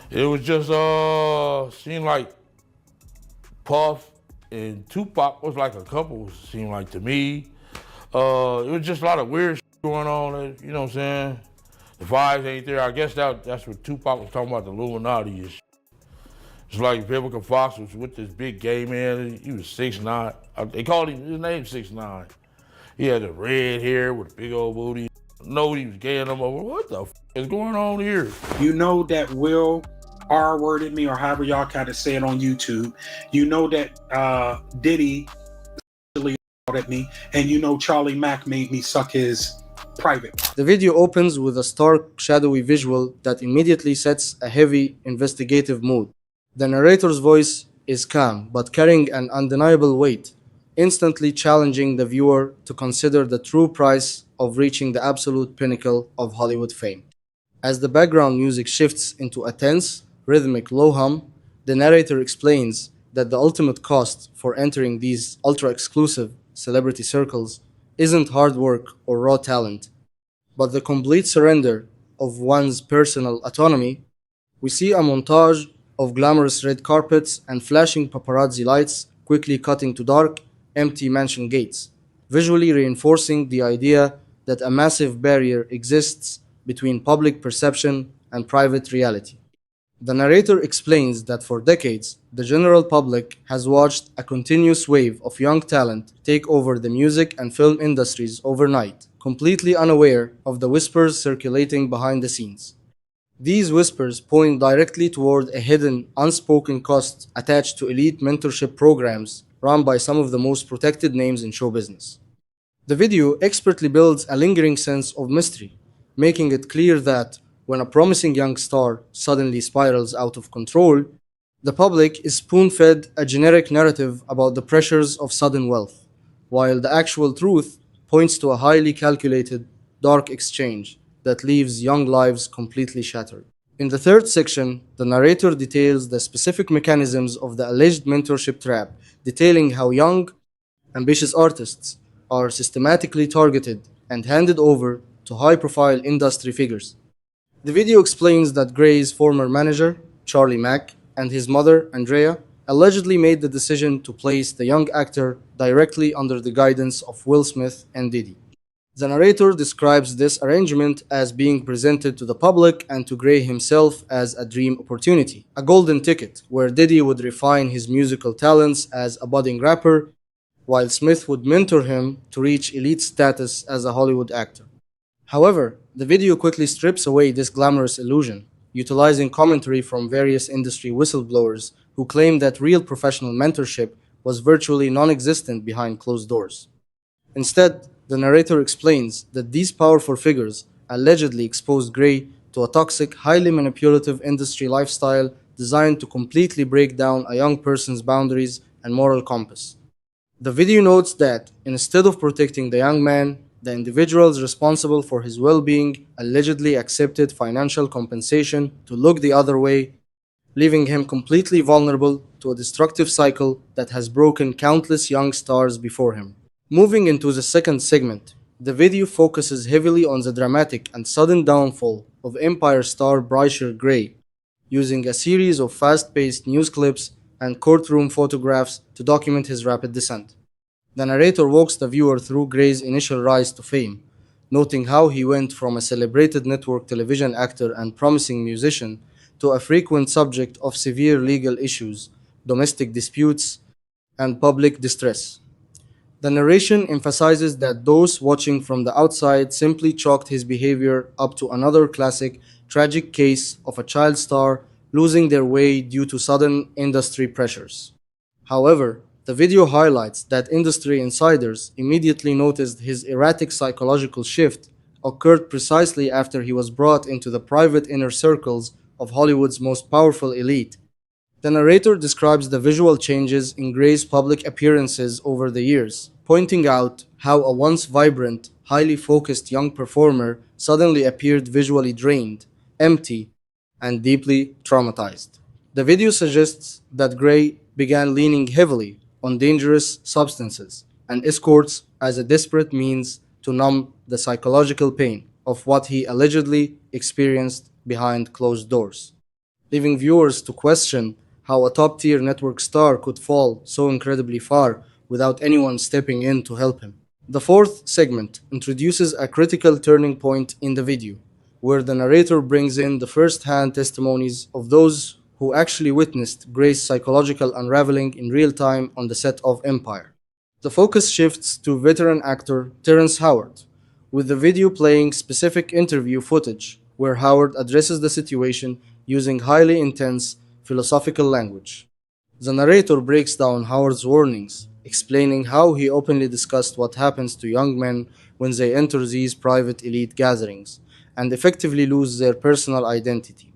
It was just seemed like Puff and Tupac was like a couple. Seemed like to me. It was just a lot of weird shit going on. You know what I'm saying? The vibes ain't there. I guess that's what Tupac was talking about, the Illuminati and shit. It's like Vivica Fox was with this big gay man. He was 6'9". They called him, his name 6'9". He had the red hair with a big old booty. Know he was gay and I'm over. What the is going on here? You know that Will R-worded me, or however y'all kind of say it on YouTube. You know that Diddy at me, and you know Charlie Mack made me suck his private. The video opens with a stark, shadowy visual that immediately sets a heavy, investigative mood. The narrator's voice is calm, but carrying an undeniable weight, instantly challenging the viewer to consider the true price of reaching the absolute pinnacle of Hollywood fame. As the background music shifts into a tense, rhythmic low hum, the narrator explains that the ultimate cost for entering these ultra-exclusive celebrity circles isn't hard work or raw talent, but the complete surrender of one's personal autonomy. We see a montage of glamorous red carpets and flashing paparazzi lights quickly cutting to dark, empty mansion gates, visually reinforcing the idea that a massive barrier exists between public perception and private reality. The narrator explains that for decades, the general public has watched a continuous wave of young talent take over the music and film industries overnight, completely unaware of the whispers circulating behind the scenes. These whispers point directly toward a hidden, unspoken cost attached to elite mentorship programs run by some of the most protected names in show business. The video expertly builds a lingering sense of mystery, making it clear that when a promising young star suddenly spirals out of control, the public is spoon-fed a generic narrative about the pressures of sudden wealth, while the actual truth points to a highly calculated, dark exchange that leaves young lives completely shattered. In the third section, the narrator details the specific mechanisms of the alleged mentorship trap, detailing how young, ambitious artists are systematically targeted and handed over to high-profile industry figures. The video explains that Gray's former manager, Charlie Mack, and his mother, Andrea, allegedly made the decision to place the young actor directly under the guidance of Will Smith and Diddy. The narrator describes this arrangement as being presented to the public and to Gray himself as a dream opportunity, a golden ticket where Diddy would refine his musical talents as a budding rapper, while Smith would mentor him to reach elite status as a Hollywood actor. However, the video quickly strips away this glamorous illusion, utilizing commentary from various industry whistleblowers who claim that real professional mentorship was virtually non-existent behind closed doors. Instead, the narrator explains that these powerful figures allegedly exposed Gray to a toxic, highly manipulative industry lifestyle designed to completely break down a young person's boundaries and moral compass. The video notes that, instead of protecting the young man, the individuals responsible for his well-being allegedly accepted financial compensation to look the other way, leaving him completely vulnerable to a destructive cycle that has broken countless young stars before him. Moving into the second segment, the video focuses heavily on the dramatic and sudden downfall of Empire star Bryshere Gray, using a series of fast-paced news clips and courtroom photographs to document his rapid descent. The narrator walks the viewer through Gray's initial rise to fame, noting how he went from a celebrated network television actor and promising musician to a frequent subject of severe legal issues, domestic disputes, and public distress. The narration emphasizes that those watching from the outside simply chalked his behavior up to another classic, tragic case of a child star losing their way due to sudden industry pressures. However, the video highlights that industry insiders immediately noticed his erratic psychological shift occurred precisely after he was brought into the private inner circles of Hollywood's most powerful elite. The narrator describes the visual changes in Gray's public appearances over the years, pointing out how a once vibrant, highly focused young performer suddenly appeared visually drained, empty, and deeply traumatized. The video suggests that Gray began leaning heavily on dangerous substances and escorts as a desperate means to numb the psychological pain of what he allegedly experienced behind closed doors. leaving viewers to question how a top tier network star could fall so incredibly far without anyone stepping in to help him. The fourth segment introduces a critical turning point in the video, where the narrator brings in the first hand testimonies of those who actually witnessed Gray's psychological unraveling in real time on the set of Empire. The focus shifts to veteran actor Terrence Howard, with the video playing specific interview footage where Howard addresses the situation using highly intense philosophical language. The narrator breaks down Howard's warnings, explaining how he openly discussed what happens to young men when they enter these private elite gatherings and effectively lose their personal identity.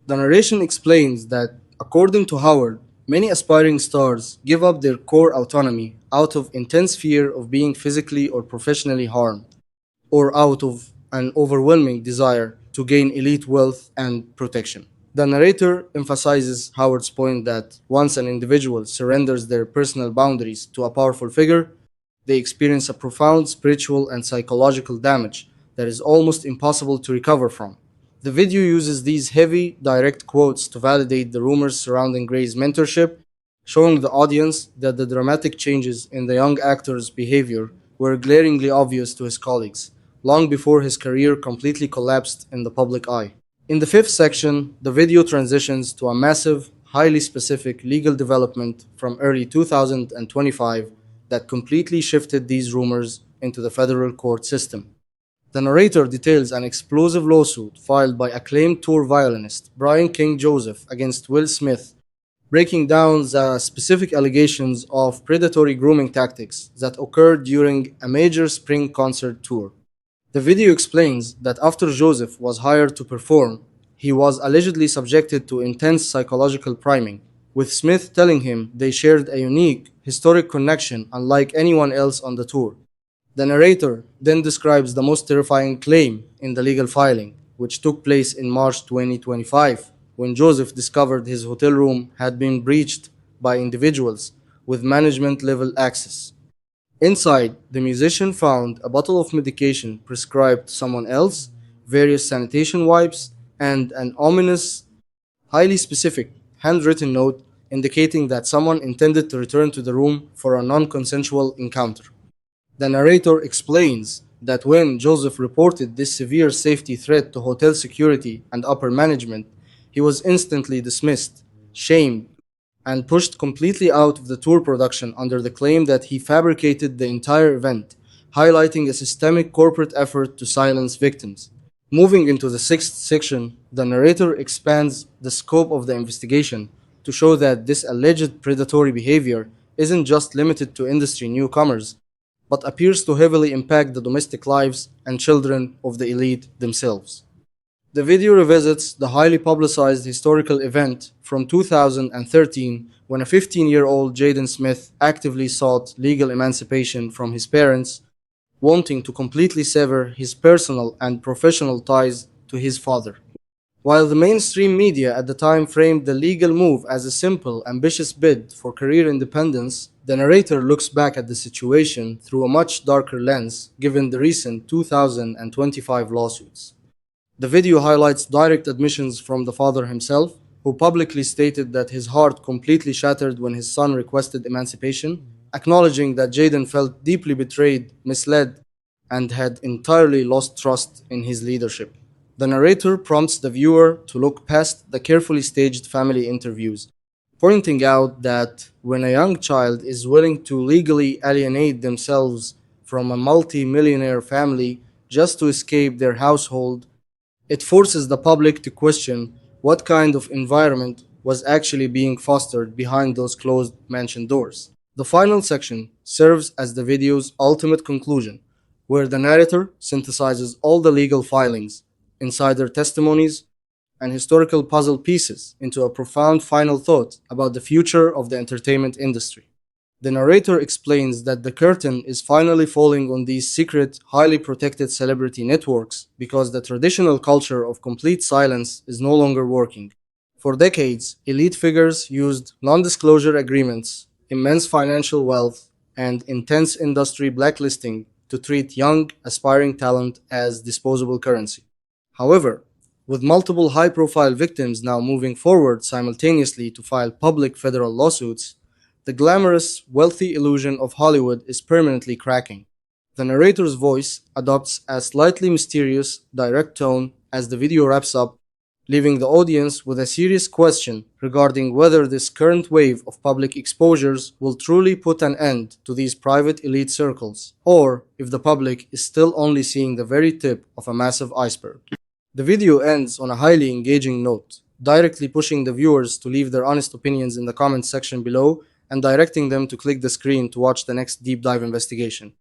The narration explains that, according to Howard, many aspiring stars give up their core autonomy out of intense fear of being physically or professionally harmed, or out of an overwhelming desire to gain elite wealth and protection. The narrator emphasizes Howard's point that once an individual surrenders their personal boundaries to a powerful figure, they experience a profound spiritual and psychological damage that is almost impossible to recover from. The video uses these heavy, direct quotes to validate the rumors surrounding Gray's mentorship, showing the audience that the dramatic changes in the young actor's behavior were glaringly obvious to his colleagues, long before his career completely collapsed in the public eye. In the fifth section, the video transitions to a massive, highly specific legal development from early 2025 that completely shifted these rumors into the federal court system. The narrator details an explosive lawsuit filed by acclaimed tour violinist Brian King Joseph against Will Smith, breaking down the specific allegations of predatory grooming tactics that occurred during a major spring concert tour. The video explains that after Joseph was hired to perform, he was allegedly subjected to intense psychological priming, with Smith telling him they shared a unique, historic connection unlike anyone else on the tour. The narrator then describes the most terrifying claim in the legal filing, which took place in March 2025, when Joseph discovered his hotel room had been breached by individuals with management level access. Inside, the musician found a bottle of medication prescribed to someone else, various sanitation wipes, and an ominous, highly specific, handwritten note indicating that someone intended to return to the room for a non consensual encounter. The narrator explains that when Joseph reported this severe safety threat to hotel security and upper management, he was instantly dismissed, shamed, and pushed completely out of the tour production under the claim that he fabricated the entire event, highlighting a systemic corporate effort to silence victims. Moving into the sixth section, the narrator expands the scope of the investigation to show that this alleged predatory behavior isn't just limited to industry newcomers, but appears to heavily impact the domestic lives and children of the elite themselves. The video revisits the highly publicized historical event from 2013 when a 15-year-old Jaden Smith actively sought legal emancipation from his parents, wanting to completely sever his personal and professional ties to his father. While the mainstream media at the time framed the legal move as a simple, ambitious bid for career independence, the narrator looks back at the situation through a much darker lens given the recent 2025 lawsuits. The video highlights direct admissions from the father himself, who publicly stated that his heart completely shattered when his son requested emancipation, acknowledging that Jaden felt deeply betrayed, misled, and had entirely lost trust in his leadership. The narrator prompts the viewer to look past the carefully staged family interviews, pointing out that when a young child is willing to legally alienate themselves from a multi-millionaire family just to escape their household, it forces the public to question what kind of environment was actually being fostered behind those closed mansion doors. The final section serves as the video's ultimate conclusion, where the narrator synthesizes all the legal filings, insider testimonies, and historical puzzle pieces into a profound final thought about the future of the entertainment industry. The narrator explains that the curtain is finally falling on these secret, highly protected celebrity networks because the traditional culture of complete silence is no longer working. For decades, elite figures used non-disclosure agreements, immense financial wealth, and intense industry blacklisting to treat young, aspiring talent as disposable currency. However, With multiple high-profile victims now moving forward simultaneously to file public federal lawsuits, the glamorous, wealthy illusion of Hollywood is permanently cracking. The narrator's voice adopts a slightly mysterious, direct tone as the video wraps up, leaving the audience with a serious question regarding whether this current wave of public exposures will truly put an end to these private elite circles, or if the public is still only seeing the very tip of a massive iceberg. The video ends on a highly engaging note, directly pushing the viewers to leave their honest opinions in the comments section below and directing them to click the screen to watch the next deep dive investigation.